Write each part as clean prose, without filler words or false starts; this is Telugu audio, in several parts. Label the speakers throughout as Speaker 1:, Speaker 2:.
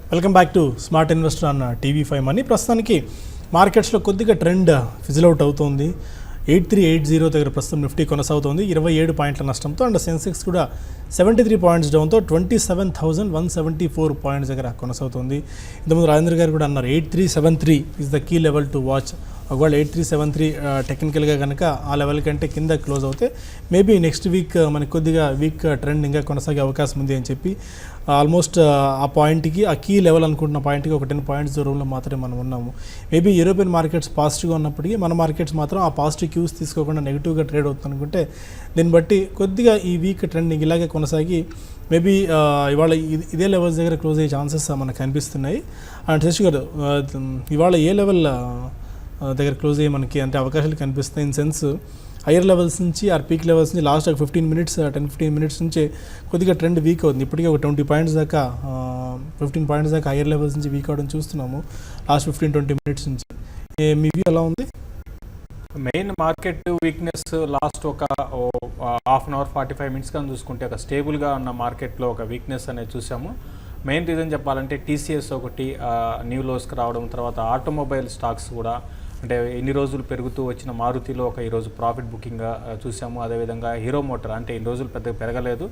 Speaker 1: Welcome back to smart investor అన్న టీవీ5 మనీ. ప్రస్తుతానికి మార్కెట్స్లో కొద్దిగా ట్రెండ్ ఫిజిల్ అవుట్ అవుతుంది. 8380 దగ్గర ప్రస్తుతం నిఫ్టీ కొనసాగుతోంది 27 పాయింట్ల నష్టంతో. అండ్ సెన్సెక్స్ కూడా 73 పాయింట్స్ డౌన్తో 27,174 పాయింట్స్ దగ్గర కొనసాగుతుంది. ఇంతకుముందు రాజేంద్ర గారు కూడా అన్నారు 8373 is the key level to watch. ఒకవేళ 8373 టెక్నికల్గా కనుక ఆ లెవెల్ కంటే కింద క్లోజ్ అవుతే మేబీ నెక్స్ట్ వీక్ మనకి కొద్దిగా వీక్ ట్రెండ్ ఇంకా కొనసాగే అవకాశం ఉంది అని చెప్పి ఆల్మోస్ట్ ఆ పాయింట్కి ఆ కీ లెవెల్ అనుకుంటున్న పాయింట్కి ఒక 10 పాయింట్స్ దూరంలో మాత్రమే మనం ఉన్నాము. మేబీ యూరోపియన్ మార్కెట్స్ పాజిటివ్గా ఉన్నప్పటికీ మన మార్కెట్స్ మాత్రం ఆ పాజిటివ్ క్యూస్ తీసుకోకుండా నెగిటివ్గా ట్రేడ్ అవుతుంది అనుకుంటే దీన్ని బట్టి కొద్దిగా ఈ వీక్ ట్రెండింగ్ ఇలాగే కొనసాగి మేబీ ఇవాళ ఇదే లెవెల్స్ దగ్గర క్లోజ్ అయ్యే ఛాన్సెస్ మనకు కనిపిస్తున్నాయి. అండ్ శశి గారు, ఇవాళ ఏ లెవెల్ దగ్గర క్లోజ్ అయ్యి మనకి అంటే అవకాశాలు కనిపిస్తాయి? ఇన్ సెన్స్ హయ్యర్ లెవెల్స్ నుంచి ఆర్ పీక్ లెవెల్స్ నుంచి లాస్ట్ ఒక 10-15 మినిట్స్ నుంచి కొద్దిగా ట్రెండ్ వీక్ అవుతుంది. ఇప్పటికే ఒక 20 పాయింట్స్ దాకా 15 పాయింట్స్ దాకా హయ్యర్ లెవెల్స్ నుంచి వీక్ అవడం చూస్తున్నాము లాస్ట్ 15-20 మినిట్స్ నుంచి. మీ వ్యూ ఎలా ఉంది?
Speaker 2: మెయిన్ మార్కెట్ వీక్నెస్ లాస్ట్ ఒక హాఫ్ అన్ అవర్ 45 మినిట్స్ కానీ చూసుకుంటే ఒక స్టేబుల్గా ఉన్న మార్కెట్లో ఒక వీక్నెస్ అనేది చూసాము. మెయిన్ రీజన్ చెప్పాలంటే టీసీఎస్ ఒకటి న్యూ లోస్కి రావడం, తర్వాత ఆటోమొబైల్ స్టాక్స్ కూడా అంటే ఇన్ని రోజులు పెరుగుతూ వచ్చిన మారుతిలో ఒక ఈరోజు ప్రాఫిట్ బుకింగ్గా చూసాము. అదేవిధంగా హీరో మోటార్ అంటే ఇన్ని రోజులు పెద్దగా పెరగలేదు,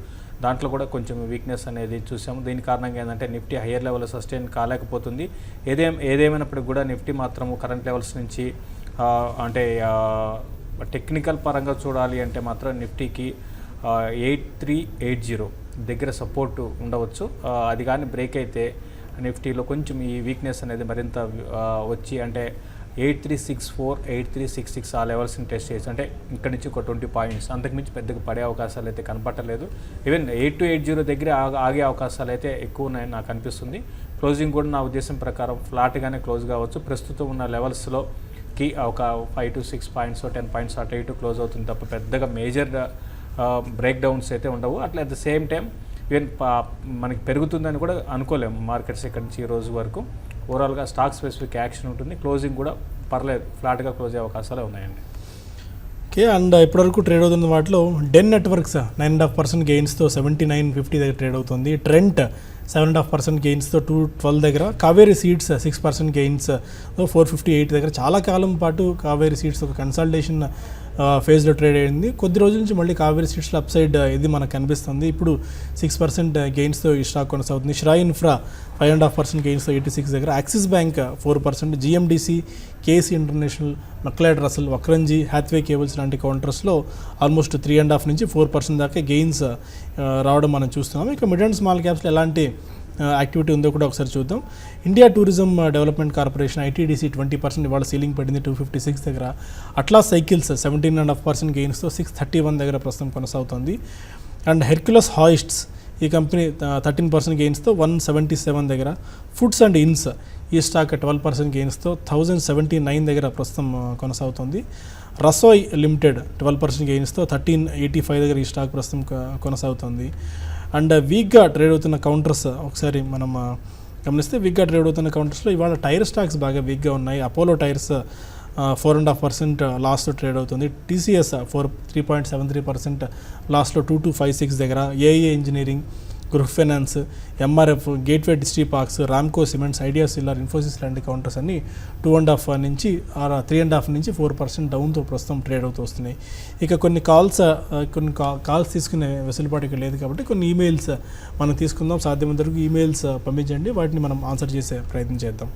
Speaker 2: దాంట్లో కూడా కొంచెం వీక్నెస్ అనేది చూసాము. దీని కారణంగా ఏంటంటే నిఫ్టీ హయ్యర్ లెవెల్ సస్టైన్ కాలేకపోతుంది. ఏదేమైనప్పటికీ కూడా నిఫ్టీ మాత్రము కరెంట్ లెవెల్స్ నుంచి అంటే టెక్నికల్ పరంగా చూడాలి అంటే మాత్రం నిఫ్టీకి 8380 దగ్గర సపోర్ట్ ఉండవచ్చు. అది కానీ బ్రేక్ అయితే నిఫ్టీలో కొంచెం ఈ వీక్నెస్ అనేది మరింత వచ్చి అంటే 8364 8366 ఆ లెవెల్స్ని టెస్ట్ చేయొచ్చు. అంటే ఇక్కడ నుంచి ఒక 20 పాయింట్స్ అంతకుమించి పెద్దగా పడే అవకాశాలు అయితే కనపట్టలేదు. ఈవెన్ 8280 దగ్గర ఆగే అవకాశాలు అయితే ఎక్కువ ఉన్నాయని నాకు అనిపిస్తుంది. క్లోజింగ్ కూడా నా ఉద్దేశం ప్రకారం ఫ్లాట్గానే క్లోజ్ కావచ్చు. ప్రస్తుతం ఉన్న లెవెల్స్లోకి ఒక 5 to 6 పాయింట్స్ 10 పాయింట్స్ అటు ఇటు క్లోజ్ అవుతుంది తప్ప పెద్దగా మేజర్ బ్రేక్ డౌన్స్ అయితే ఉండవు. అట్లా at the same time even మనకి పెరుగుతుందని కూడా అనుకోలేము మార్కెట్స్ ఇక్కడ నుంచి ఈ రోజు వరకు. ఓవరాల్గా స్టాక్ స్పెసిఫిక్ యాక్షన్ ఉంటుంది. క్లోజింగ్ కూడా పర్లేదు, ఫ్లాట్గా క్లోజ్ అయ్యే అవకాశాలు ఉన్నాయండి.
Speaker 1: ఓకే. అండ్ ఇప్పటివరకు ట్రేడ్ అవుతున్న వాటిలో డెన్ నెట్వర్క్స్ 9.5% గెయిన్స్తో 7950 దగ్గర ట్రేడ్ అవుతుంది. ట్రెంట్ 7.5% గెయిన్స్తో 212 దగ్గర. కావేరీ సీడ్స్ 6% గెయిన్స్ 458 దగ్గర. చాలా కాలం పాటు కావేరీ సీడ్స్ ఒక కన్సల్టేషన్ ఫేజ్లో ట్రేడ్ అయింది. కొద్ది రోజుల నుంచి మళ్ళీ కావేరీ సీడ్స్లో అప్సైడ్ ఇది మనకు కనిపిస్తుంది. ఇప్పుడు 6% గెయిన్స్తో ఈ స్టాక్ కొనసాగుతుంది. శ్రాయ్ ఇన్ఫ్రా 5.5% గెయిన్స్తో 86 దగ్గర. Axis bank 4%. GMDC, KC international, McLeod Russel, Vakrangee, Hathway cables లాంటి కౌంటర్స్లో ఆల్మోస్ట్ 3.5 నుంచి 4% దాకా గెయిన్స్ రావడం మనం చూస్తున్నాం. ఇక మిడ్ అండ్ స్మాల్ క్యాప్స్లో ఎలాంటి యాక్టివిటీ ఉందో కూడా ఒకసారి చూద్దాం. India tourism development corporation ITDC 20% ఇవాళ సీలింగ్ పడింది 256 దగ్గర. అట్లాస్ సైకిల్స్ 17.5% గెయిన్స్తో 631 దగ్గర ప్రస్తుతం కొనసాగుతుంది. అండ్ హెర్క్యులస్ హాయిస్ట్స్ ఈ కంపెనీ 13% గెయిన్స్తో 177 దగ్గర. ఫుడ్స్ అండ్ ఇన్స్ ఈ స్టాక్ 12% గెయిన్స్తో 1079 దగ్గర ప్రస్తుతం కొనసాగుతుంది. రసోయ్ లిమిటెడ్ 12% గెయిన్స్తో 1385 దగ్గర ఈ స్టాక్ ప్రస్తుతం కొనసాగుతుంది. అండ్ వీక్గా ట్రేడ్ అవుతున్న కౌంటర్స్ ఒకసారి మనం గమనిస్తే వీక్గా ట్రేడ్ అవుతున్న కౌంటర్స్లో ఇవాళ టైర్ స్టాక్స్ బాగా వీక్గా ఉన్నాయి. అపోలో టైర్స్ 4.5% లాస్ట్లో ట్రేడ్ అవుతుంది. టీసీఎస్ 3.73% లాస్ట్లో 2256 దగ్గర. AA engineering, Gruh finance, MRF, gateway distriparks, Ramco cements, idea cellular, Infosys లాంటి కౌంటర్స్ అన్ని 2.5 నుంచి 3.5 నుంచి 4% డౌన్తో ప్రస్తుతం ట్రేడ్ అవుతూ వస్తున్నాయి. ఇక కొన్ని కాల్స్ తీసుకునే వెసులుబాటు ఇక్కడ లేదు కాబట్టి కొన్ని ఈమెయిల్స్ మనం తీసుకుందాం. సాధ్యమైనంత వరకు ఈమెయిల్స్ పంపించండి, వాటిని మనం ఆన్సర్ చేసే ప్రయత్నం చేద్దాం.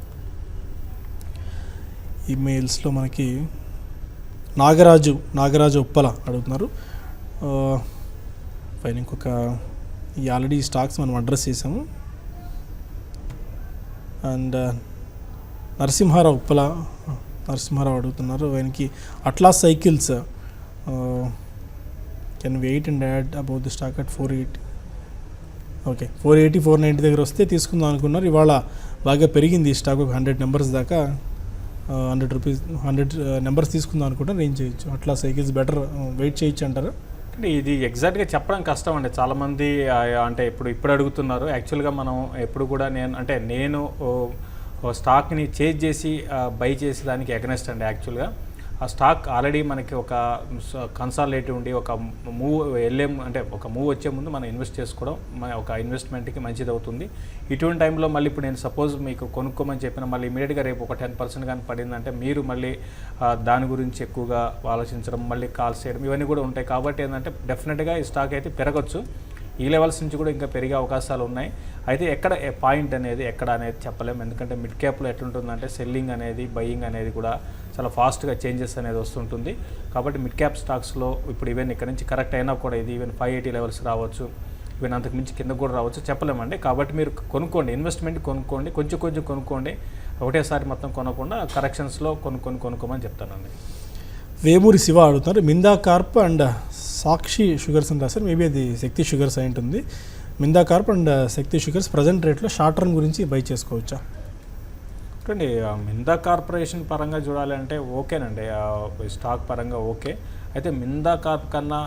Speaker 1: ఈమెయిల్స్లో మనకి నాగరాజు ఉప్పల అడుగుతున్నారు. పైన ఇంకొక ఈ ఆల్రెడీ స్టాక్స్ మనం అడ్రస్ చేసాము. అండ్ నరసింహారావు అడుగుతున్నారు. ఆయనకి Atlas Cycles can wait and add about the stock at 480. Okay, 480 490 దగ్గర వస్తే తీసుకుందాం అనుకున్నారు. ఇవాళ బాగా పెరిగింది ఈ స్టాక్, ఒక 100 నెంబర్స్ దాకా 100 నెంబర్స్ తీసుకుందాం అనుకుంటారు. ఏం చేయొచ్చు? అట్లా సైకిల్స్ బెటర్ వెయిట్ చేయొచ్చు అంటారా?
Speaker 2: అంటే ఇది ఎగ్జాక్ట్గా చెప్పడం కష్టం అండి. చాలామంది అంటే ఇప్పుడు అడుగుతున్నారు. యాక్చువల్గా మనం ఎప్పుడు కూడా నేను స్టాక్ని చేజ్ చేసి బై చేసేదానికి అగెనెస్ట్ అండి. యాక్చువల్గా ఆ స్టాక్ ఆల్రెడీ మనకి ఒక కన్సాలిడేటివ్ ఉండి ఒక మూవ్ అంటే ఒక మూవ్ వచ్చే ముందు మనం ఇన్వెస్ట్ చేసుకోవడం ఒక ఇన్వెస్ట్మెంట్కి మంచిది అవుతుంది. ఇటువంటి టైంలో మళ్ళీ ఇప్పుడు నేను సపోజ్ మీకు కొనుక్కోమని చెప్పిన మళ్ళీ ఇమీడియట్గా రేపు ఒక 10% కానీ పడిందంటే మీరు మళ్ళీ దాని గురించి ఎక్కువగా ఆలోచించడం, మళ్ళీ కాల్స్ చేయడం ఇవన్నీ కూడా ఉంటాయి. కాబట్టి ఏంటంటే డెఫినెట్గా ఈ స్టాక్ అయితే పెరగచ్చు. ఈ లెవెల్స్ నుంచి కూడా ఇంకా పెరిగే అవకాశాలు ఉన్నాయి. అయితే ఎక్కడ పాయింట్ అనేది ఎక్కడ అనేది చెప్పలేము. ఎందుకంటే మిడ్ క్యాప్లో ఎట్లుంటుందంటే సెల్లింగ్ అనేది బయింగ్ అనేది కూడా చాలా ఫాస్ట్గా చేంజెస్ అనేది వస్తుంటుంది. కాబట్టి మిడ్ క్యాప్ స్టాక్స్లో ఇప్పుడు ఈవెన్ ఇక్కడ నుంచి కరెక్ట్ అయినా కూడా ఇది ఈవెన్ 580 లెవెల్స్ రావచ్చు, ఈవెన్ అంతకు మించి కింద కూడా రావచ్చు, చెప్పలేమండి. కాబట్టి మీరు కొనుక్కోండి, ఇన్వెస్ట్మెంట్ కొనుక్కోండి, కొంచెం కొంచెం కొనుక్కోండి, ఒకటేసారి మొత్తం కొనకుండా కరెక్షన్స్లో కొనుక్కోమని చెప్తానండి.
Speaker 1: వేమూరి శివ అడుగుతున్నారు, Minda corp and Sakshi sugars అని రాశారు. మేబీ అది శక్తి షుగర్స్ అయి ఉంటుంది. Minda corp and Shakti sugars present రేట్లో షార్ట్ టర్మ్ గురించి బై చేసుకోవచ్చా?
Speaker 2: చూడండి, మిందా కార్పొరేషన్ పరంగా చూడాలంటే ఓకేనండి, స్టాక్ పరంగా ఓకే. అయితే మిందా కార్ప్ కన్నా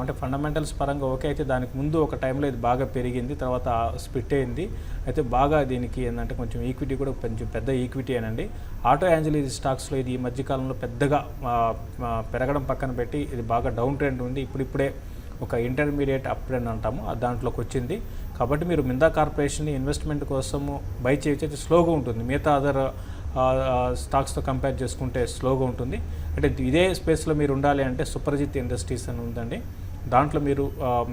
Speaker 2: అంటే ఫండమెంటల్స్ పరంగా ఓకే. అయితే దానికి ముందు ఒక టైంలో ఇది బాగా పెరిగింది, తర్వాత స్ప్లిట్ అయింది. అయితే బాగా దీనికి ఏంటంటే కొంచెం ఈక్విటీ కూడా కొంచెం పెద్ద ఈక్విటీ అనండి. ఆటో యాంజలీస్ స్టాక్స్లో ఇది ఈ మధ్యకాలంలో పెద్దగా పెరగడం పక్కన పెట్టి ఇది బాగా డౌన్ ట్రెండ్ ఉంది. ఇప్పుడిప్పుడే ఒక ఇంటర్మీడియట్ అప్ ట్రెండ్ అంటాము, దాంట్లోకి వచ్చింది. కాబట్టి మీరు మిందా కార్పొరేషన్ ఇన్వెస్ట్మెంట్ కోసము బై చేయొచ్చు. స్లోగా ఉంటుంది, మిగతా అదర్ స్టాక్స్తో కంపేర్ చేసుకుంటే స్లోగా ఉంటుంది. అంటే ఇదే స్పేస్లో మీరు ఉండాలి అంటే సుప్రజిత్ ఇండస్ట్రీస్ అని ఉందండి, దాంట్లో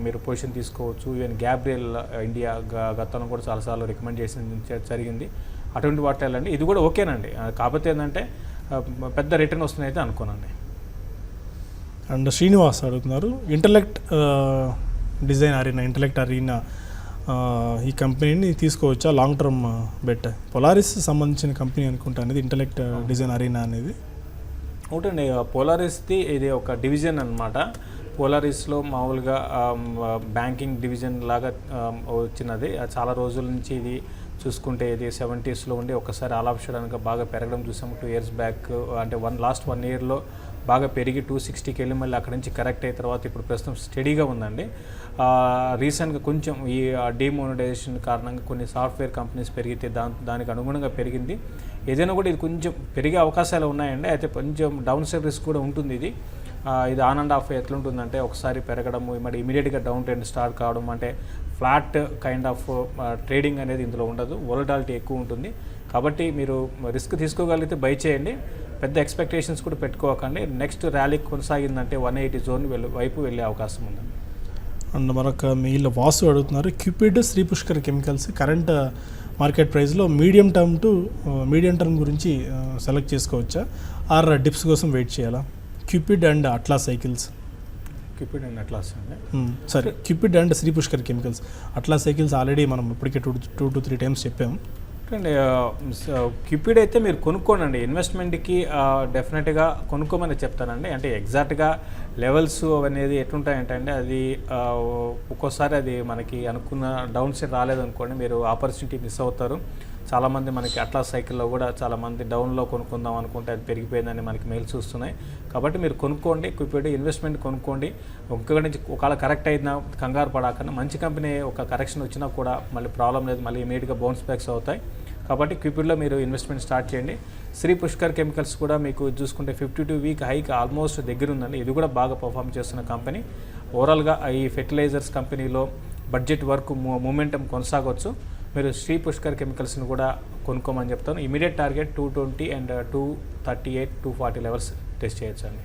Speaker 2: మీరు పొజిషన్ తీసుకోవచ్చు. ఈవెన్ గ్యాబ్రియల్ ఇండియా గతంలో కూడా చాలాసార్లు రికమెండ్ చేసిన జరిగింది. అటువంటి వాటిల్లండి ఇది కూడా ఓకేనండి. కాకపోతే ఏంటంటే పెద్ద రిటర్న్ వస్తుంది అయితే అనుకోనండి.
Speaker 1: అండ్ శ్రీనివాస్ అడుగుతున్నారు, Intellect Design Arena, Intellect Arena ఈ కంపెనీని తీసుకోవచ్చా లాంగ్ టర్మ్ బెట్? పొలారిస్ సంబంధించిన కంపెనీ అనుకుంటా అనేది ఇంటలెక్ట్ డిజైన్ అరీనా అనేది.
Speaker 2: ఒకటండి, పోలారిస్ది ఇది ఒక డివిజన్ అనమాట. పోలారిస్లో మామూలుగా బ్యాంకింగ్ డివిజన్ లాగా వచ్చినది. చాలా రోజుల నుంచి ఇది చూసుకుంటే ఇది 70s ఉండి ఒకసారి ఆల్ ఆఫ్ సడన్గా బాగా పెరగడం చూసాము 2 years బ్యాక్. అంటే లాస్ట్ 1 yearలో బాగా పెరిగి 260కి వెళ్ళి మళ్ళీ అక్కడి నుంచి కరెక్ట్ అయిన తర్వాత ఇప్పుడు ప్రస్తుతం స్టడీగా ఉందండి. రీసెంట్గా కొంచెం ఈ డిమోనిటైజేషన్ కారణంగా కొన్ని సాఫ్ట్వేర్ కంపెనీస్ పెరిగితే దానికి అనుగుణంగా పెరిగింది. ఏదైనా కూడా ఇది కొంచెం పెరిగే అవకాశాలు ఉన్నాయండి. అయితే కొంచెం డౌన్ సైడ్ రిస్క్ కూడా ఉంటుంది. ఇది ఆన్ అండ్ ఆఫ్ ఎట్లుంటుందంటే ఒకసారి పెరగడము మరి ఇమీడియట్గా డౌన్ ట్రెండ్ స్టార్ట్ కావడం, అంటే ఫ్లాట్ కైండ్ ఆఫ్ ట్రేడింగ్ అనేది ఇందులో ఉండదు, వోలటాలిటీ ఎక్కువ ఉంటుంది. కాబట్టి మీరు రిస్క్ తీసుకోగలిగితే బై చేయండి, పెద్ద ఎక్స్పెక్టేషన్స్ కూడా పెట్టుకోకండి. నెక్స్ట్ ర్యాలీ కొనసాగిందంటే 180 జోన్ వైపు వెళ్ళే అవకాశం ఉంది.
Speaker 1: అండ్ మరొక మెయిల్ వాసు అడుగుతున్నారు, Cupid Shree Pushkar Chemicals current market ప్రైస్లో మీడియం టర్మ్ గురించి సెలెక్ట్ చేసుకోవచ్చా, ఆర్ డిప్స్ కోసం వెయిట్ చేయాలా? Cupid and Atlas Cycles.
Speaker 2: Cupid and Atlas అండి,
Speaker 1: సరే Cupid and Shree Pushkar Chemicals. Atlas Cycles already మనం ఇప్పటికే 2 to 3 times చెప్పాము.
Speaker 2: అండి క్యూపిడ్ అయితే మీరు కొనుక్కోనండి, ఇన్వెస్ట్మెంట్కి డెఫినెట్గా కొనుక్కోమని చెప్తానండి. అంటే ఎగ్జాక్ట్గా లెవెల్స్ అనేది ఎట్లుంటాయంటే అండి, అది ఒక్కోసారి అది మనకి అనుకున్న డౌన్ సైడ్ రాలేదనుకోండి, మీరు ఆపర్చునిటీ మిస్ అవుతారు. చాలామంది మనకి అట్లా సైకిల్లో కూడా చాలామంది డౌన్లో కొనుక్కుందాం అనుకుంటే అది పెరిగిపోయిందని మనకి మెయిల్స్ వస్తున్నాయి. కాబట్టి మీరు కొనుక్కోండి, క్యూపిడ్ ఇన్వెస్ట్మెంట్ కొనుక్కోండి. ఒక్కడి నుంచి ఒకవేళ కరెక్ట్ అయినా కంగారు పడాకన్నా, మంచి కంపెనీ ఒక కరెక్షన్ వచ్చినా కూడా మళ్ళీ ప్రాబ్లం లేదు, మళ్ళీ ఇమీడియట్గా బౌన్స్ బ్యాక్స్ అవుతాయి. కాబట్టి క్యూపిడ్లో మీరు ఇన్వెస్ట్మెంట్ స్టార్ట్ చేయండి. శ్రీ పుష్కర్ కెమికల్స్ కూడా మీకు చూసుకుంటే 52 week హైక్ ఆల్మోస్ట్ దగ్గర ఉందండి. ఇది కూడా బాగా పర్ఫామ్ చేస్తున్న కంపెనీ. ఓవరాల్గా ఈ ఫెర్టిలైజర్స్ కంపెనీలో బడ్జెట్ వరకు మూమెంటం కొనసాగవచ్చు. మీరు శ్రీ పుష్కర్ కెమికల్స్ని కూడా కొనుక్కోమని చెప్తాను. Immediate target 220 and 238, 240 levels test చేయొచ్చు అండి.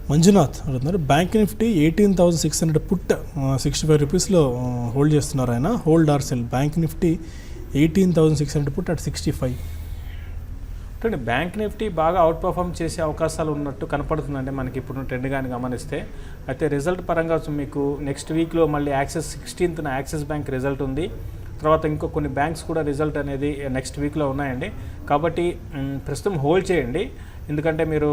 Speaker 1: మంజునాథ్ అడుగుతున్నారు, బ్యాంక్ నిఫ్టీ 18,600 పుట్ 65 రూపీస్లో హోల్డ్ చేస్తున్నారు ఆయన, hold are cell? Bank Nifty 18,600 put at 65.
Speaker 2: అంటే బ్యాంక్ నిఫ్టీ బాగా అవుట్ పర్ఫామ్ చేసే అవకాశాలు ఉన్నట్టు కనపడుతుందండి మనకి ఇప్పుడు ట్రెండ్ కానీ గమనిస్తే. అయితే రిజల్ట్ పరంగా మీకు నెక్స్ట్ వీక్లో మళ్ళీ axis 16th axis bank result ఉంది. తర్వాత ఇంకో కొన్ని బ్యాంక్స్ కూడా రిజల్ట్ అనేది నెక్స్ట్ వీక్లో ఉన్నాయండి. కాబట్టి ప్రస్తుతం హోల్డ్ చేయండి. ఎందుకంటే మీరు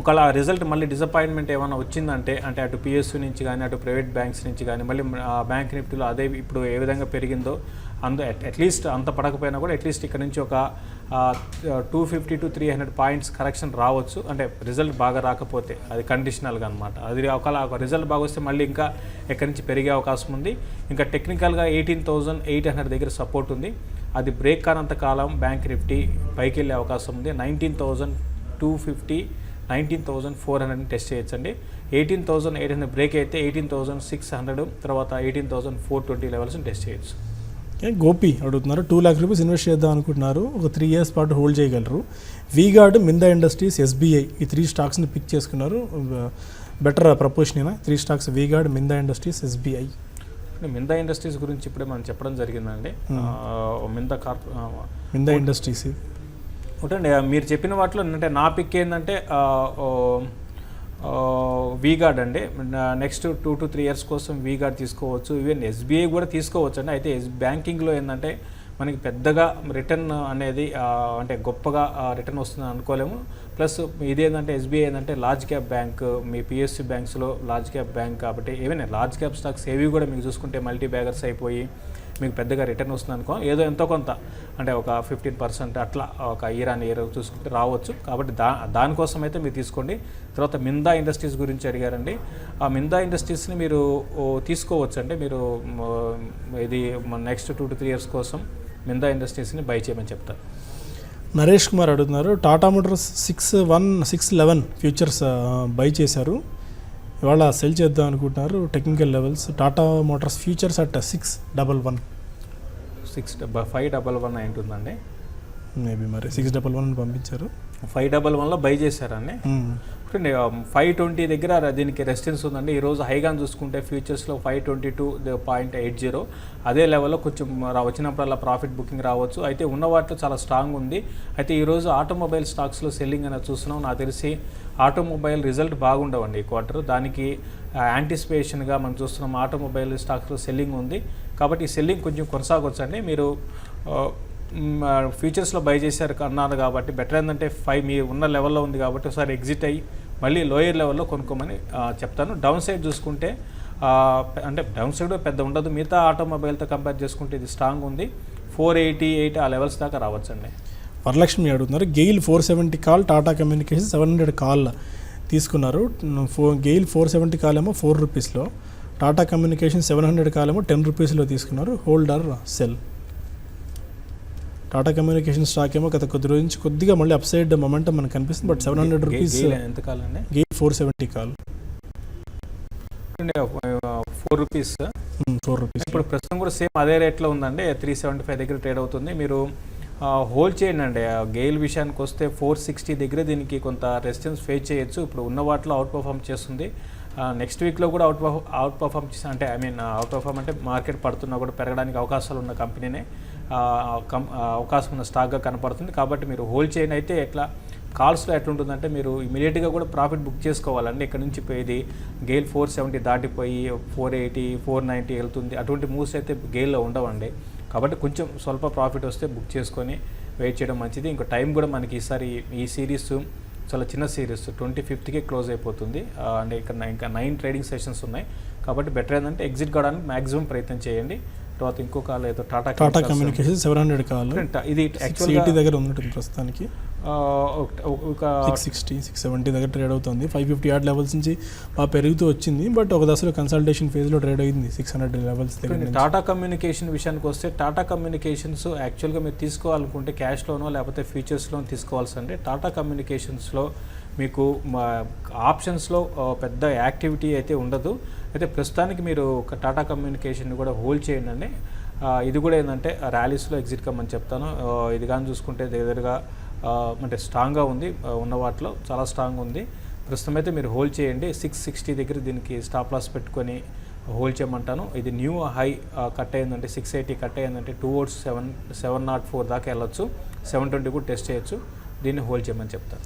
Speaker 2: ఒకవేళ రిజల్ట్ మళ్ళీ డిసప్పాయింట్మెంట్ ఏమైనా వచ్చిందంటే, అంటే అటు పిఎస్యూ నుంచి కానీ అటు ప్రైవేట్ బ్యాంక్స్ నుంచి కానీ మళ్ళీ బ్యాంక్ నిఫ్టీలో అదే ఇప్పుడు ఏ విధంగా పెరిగిందో అట్లీస్ట్ అంత పడకపోయినా కూడా అట్లీస్ట్ ఇక్కడ నుంచి ఒక 250 to 300 పాయింట్స్ కరెక్షన్ రావచ్చు. అంటే రిజల్ట్ బాగా రాకపోతే అది కండిషనల్గా అనమాట. అది ఒకవేళ రిజల్ట్ బాగా వస్తే మళ్ళీ ఇంకా ఎక్కడి నుంచి పెరిగే అవకాశం ఉంది. ఇంకా టెక్నికల్గా 18,800 దగ్గర సపోర్ట్ ఉంది. అది బ్రేక్ కానంత కాలం బ్యాంక్ నిఫ్టీ పైకి వెళ్ళే అవకాశం ఉంది. 250 19,400 టెస్ట్ చేయొచ్చండి. 18,800 బ్రేక్ అయితే 18,600 తర్వాత 18,420 లెవెల్స్ని టెస్ట్ చేయొచ్చు.
Speaker 1: గోపి అడుగుతున్నారు 2 lakh రూపీస్ ఇన్వెస్ట్ చేద్దాం అనుకుంటున్నారు, ఒక 3 years పాటు హోల్డ్ చేయగలరు. వీగార్డ్, మిందా ఇండస్ట్రీస్, ఎస్బీఐ ఈ 3 స్టాక్స్ని పిక్ చేసుకున్నారు. బెటర్ ప్రపోర్షన్ అయినా 3 stocks V-Guard, మిందా industries, SBI.
Speaker 2: మిందా industries గురించి ఇప్పుడే మనం చెప్పడం జరిగిందండి.
Speaker 1: మిందా ఇండస్ట్రీస్
Speaker 2: ఒకటండి మీరు చెప్పిన వాటిలో అంటే నా పిక్ ఏంటంటే వీగార్డ్ అండి. నెక్స్ట్ 2 to 3 years కోసం వీగార్డ్ తీసుకోవచ్చు. ఈవెన్ ఎస్బీఐ కూడా తీసుకోవచ్చు అండి. అయితే బ్యాంకింగ్లో ఏంటంటే మనకి పెద్దగా రిటర్న్ అనేది అంటే గొప్పగా రిటర్న్ వస్తుందని అనుకోలేము. ప్లస్ ఇదేంటంటే ఎస్బీఐ ఏంటంటే లార్జ్ క్యాప్ బ్యాంక్, మీ పిఎస్సి బ్యాంక్స్లో లార్జ్ క్యాప్ బ్యాంక్ కాబట్టి ఏమైనా లార్జ్ క్యాప్ స్టాక్స్ ఏవి కూడా మీకు చూసుకుంటే మల్టీ బ్యాగర్స్ అయిపోయి మీకు పెద్దగా రిటర్న్ వస్తుంది అనుకో, ఏదో ఎంతో కొంత అంటే ఒక 15% అట్లా ఒక ఇయర్ ఆన్ ఇయర్ చూసుకుంటే రావచ్చు. కాబట్టి దానికోసం అయితే మీరు తీసుకోండి. తర్వాత మిందా ఇండస్ట్రీస్ గురించి అడిగారండి. ఆ మిందా ఇండస్ట్రీస్ని మీరు తీసుకోవచ్చు అంటే మీరు ఇది నెక్స్ట్ 2 to 3 years కోసం మిందా ఇండస్ట్రీస్ని బై చేయమని చెప్తారు.
Speaker 1: నరేష్ కుమార్ అడుగుతున్నారు టాటా మోటార్స్ 611 ఫ్యూచర్స్ బై చేశారు, ఇవాళ సెల్ చేద్దాం అనుకుంటున్నారు. Technical levels Tata Motors futures at 611
Speaker 2: 511 అయి ఉంటుందండి.
Speaker 1: మేబీ మరి 611 పంపించారు.
Speaker 2: 511లో బై చేశారండి. 520 దగ్గర దీనికి రెసిస్టెన్స్ ఉందండి. ఈరోజు హైగాన్ చూసుకుంటే ఫ్యూచర్స్లో 522.80 అదే లెవెల్లో కొంచెం వచ్చినప్పుడల్లా ప్రాఫిట్ బుకింగ్ రావచ్చు. అయితే ఉన్న వాటిలో చాలా స్ట్రాంగ్ ఉంది. అయితే ఈరోజు ఆటోమొబైల్ స్టాక్స్లో సెల్లింగ్ అనేది చూస్తున్నాం. నాకు తెలిసి ఆటోమొబైల్ రిజల్ట్ బాగుండవండి ఈ క్వార్టర్. దానికి యాంటిసిపేషన్గా మనం చూస్తున్నాం ఆటోమొబైల్ స్టాక్స్లో సెల్లింగ్ ఉంది. కాబట్టి ఈ సెల్లింగ్ కొంచెం కొనసాగవచ్చు అండి. మీరు ఫ్యూచర్స్లో బై చేశారు అన్నారు కాబట్టి బెటర్ ఏంటంటే 5 మీ ఉన్న లెవెల్లో ఉంది కాబట్టి ఒకసారి ఎగ్జిట్ అయ్యి మళ్ళీ లోయర్ లెవెల్లో కొనుక్కోమని చెప్తాను. డౌన్ సైడ్ చూసుకుంటే అంటే డౌన్ సైడ్ పెద్ద ఉండదు. మిగతా ఆటోమొబైల్తో కంపేర్ చేసుకుంటే ఇది స్ట్రాంగ్ ఉంది. 488 ఆ లెవెల్స్ దాకా రావచ్చండి.
Speaker 1: వరలక్ష్మి అడుగుతున్నారు GAIL 470 call, Tata communication 700 call తీసుకున్నారు. గెయిల్ 470 కాల్ ఏమో 4 రూపీస్లో, టాటా కమ్యూనికేషన్ 700 కాల్ ఏమో 10 రూపీస్లో తీసుకున్నారు. Holder cell. Tata communication stock ఏమో గత కొద్ది రోజు నుంచి కొద్దిగా మళ్ళీ అప్ సైడ్ మొమెంటం మనకు కనిపిస్తుంది. బట్ 700 రూపీస్
Speaker 2: ఎంత కాలండి?
Speaker 1: GAIL 470 call
Speaker 2: 4 rupees. ఇప్పుడు ప్రస్తుతం కూడా సేమ్ అదే రేట్లో ఉందండి. 375 దగ్గర ట్రేడ్ అవుతుంది. మీరు హోల్డ్ చేయండి అండి. గెయిల్ విషయానికి వస్తే 460 దగ్గర దీనికి కొంత రెసిస్టెన్స్ ఫేస్ చేయొచ్చు. ఇప్పుడు ఉన్న వాటిలో అవుట్ పర్ఫామ్ చేస్తుంది. నెక్స్ట్ వీక్లో కూడా అవుట్ పర్ఫామ్ చేసి అంటే అవుట్ పర్ఫామ్ అంటే మార్కెట్ పడుతున్నా కూడా పెరగడానికి అవకాశాలు ఉన్న కంపెనీనే అవకాశం ఉన్న స్టాక్గా కనపడుతుంది. కాబట్టి మీరు హోల్డ్ చేయండి. అయితే ఎట్లా కాల్స్లో ఎట్లుంటుందంటే మీరు ఇమీడియట్గా కూడా ప్రాఫిట్ బుక్ చేసుకోవాలండి. ఇక్కడ నుంచి పోయేది గెయిల్ 470 దాటిపోయి 480 490 వెళ్తుంది. అటువంటి మూవ్స్ అయితే గెయిల్లో ఉండవండి. కాబట్టి కొంచెం స్వల్ప ప్రాఫిట్ వస్తే బుక్ చేసుకొని వెయిట్ చేయడం మంచిది. ఇంకా టైం కూడా మనకి ఈసారి ఈ సిరీస్ చాలా చిన్న సిరీస్ 25th క్లోజ్ అయిపోతుంది. అంటే ఇక్కడ ఇంకా 9 ట్రేడింగ్ సెషన్స్ ఉన్నాయి. కాబట్టి బెటర్ ఏంటంటే ఎగ్జిట్ కావడానికి మ్యాక్సిమం ప్రయత్నం చేయండి. తర్వాత ఇంకో కాల్ ఏదో టాటా
Speaker 1: కమ్యూనికేషన్ 700 కాల్,
Speaker 2: ఇది
Speaker 1: 680 దగ్గర ఉన్నట్టుంది ప్రస్తుతానికి.
Speaker 2: ఒక
Speaker 1: 660 670 దగ్గర ట్రేడ్ అవుతుంది. 550 యార్డ్ లెవెల్స్ నుంచి బాగా పెరుగుతూ వచ్చింది. బట్ ఒక దశలో కన్సల్టేషన్ ఫేజ్లో ట్రేడ్ అయింది 600 లెవెల్స్ దగ్గర.
Speaker 2: టాటా కమ్యూనికేషన్ విషయానికి వస్తే టాటా కమ్యూనికేషన్స్ యాక్చువల్గా మీరు తీసుకోవాలనుకుంటే క్యాష్లోనో లేకపోతే ఫ్యూచర్స్లో తీసుకోవాల్సిందే. టాటా కమ్యూనికేషన్స్లో మీకు ఆప్షన్స్లో పెద్ద యాక్టివిటీ అయితే ఉండదు. అయితే ప్రస్తుతానికి మీరు టాటా కమ్యూనికేషన్ కూడా హోల్డ్ చేయండి అండి. ఇది కూడా ఏంటంటే ర్యాలీస్లో ఎగ్జిట్ కమ్మని చెప్తాను. ఇది కానీ చూసుకుంటే దగ్గరగా అంటే స్ట్రాంగ్గా ఉంది. ఉన్న వాటిలో చాలా స్ట్రాంగ్ ఉంది. ప్రస్తుతం అయితే మీరు హోల్డ్ చేయండి. 660 దగ్గర దీనికి స్టాప్ లాస్ పెట్టుకొని హోల్డ్ చేయమంటాను. ఇది న్యూ హై కట్ అయ్యిందంటే 680 కట్ అయ్యిందంటే టువర్డ్స్ 704 దాకా వెళ్ళొచ్చు. 720 కూడా టెస్ట్ చేయొచ్చు. దీన్ని హోల్డ్ చేయమని చెప్తాను.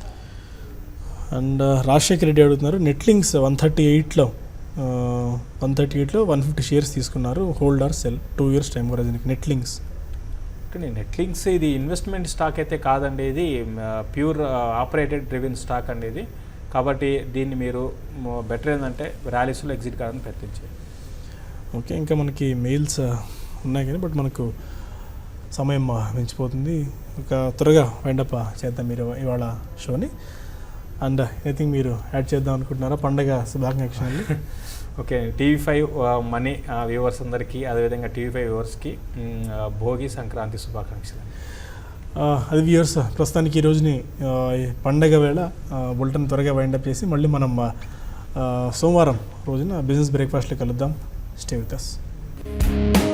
Speaker 1: అండ్ రాజశేఖర్ రెడ్డి అడుగుతున్నారు నెట్లింక్స్ 138లో 150 షేర్స్ తీసుకున్నారు. హోల్డర్ సెల్ 2 years టైం కూడా దీనికి. నెట్లింక్స్
Speaker 2: ఇది ఇన్వెస్ట్మెంట్ స్టాక్ అయితే కాదండి. ఇది ప్యూర్ ఆపరేటెడ్ డ్రివెన్ స్టాక్ అండి ఇది. కాబట్టి దీన్ని మీరు బెటర్ ఏంటంటే ర్యాలీస్లో ఎగ్జిట్ కావడానికి ప్రయత్నించారు.
Speaker 1: ఓకే, ఇంకా మనకి మెయిల్స్ ఉన్నాయి కానీ బట్ మనకు సమయం మించిపోతుంది. ఒక త్వరగా వైండప్ చేద్దాం మీరు ఇవాళ షోని. అండ్ ఐ థింక్ మీరు యాడ్ చేద్దాం అనుకుంటున్నారా పండగ శుభాకాంక్షలు?
Speaker 2: ఓకే, TV5 మనీ వ్యూవర్స్ అందరికీ అదేవిధంగా TV5 వ్యూవర్స్కి భోగి సంక్రాంతి శుభాకాంక్షలు.
Speaker 1: అది వ్యూయర్స్ ప్రస్తుతానికి ఈ రోజుని ఈ పండగ వేళ బులెటిన్ త్వరగా వైండప్ చేసి మళ్ళీ మనం సోమవారం రోజున బిజినెస్ బ్రేక్ఫాస్ట్లో కలుద్దాం. Stay with us.